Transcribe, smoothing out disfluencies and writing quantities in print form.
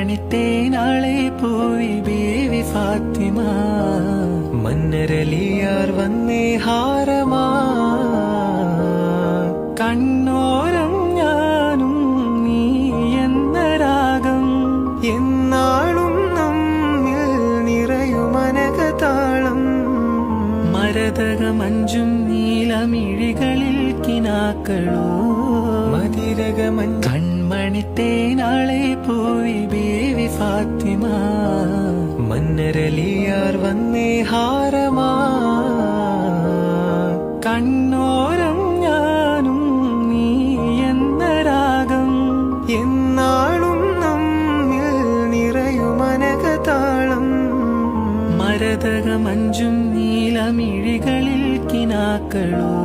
കൺമണിത്തേനാളെ പോയി ബേവി ഫാത്തിമ മന്നരലിയാർ വന്നേ ഹാരമാ കണ്ണോരം ഞാനും നീ എന്ന രാഗം എന്നാളും നമ്മിൽ നിറയുമനകതാളം മരതകമഞ്ചും നീലമിഴികളിൽ കിനാക്കളോ മതിരകമഞ്ച് കൺമണിത്തേനാളെ പോയി ബേവി ഫാത്തിമ മന്നരലിയാർ വന്നേ ഹാരമാ കണ്ണോരം ഞാനും നീ എന്ന രാഗം എന്നാളും നമ്മിൽ നിറയുമനകതാളം മരതകമഞ്ചും നീലമിഴികളിൽ കിനാക്കളോ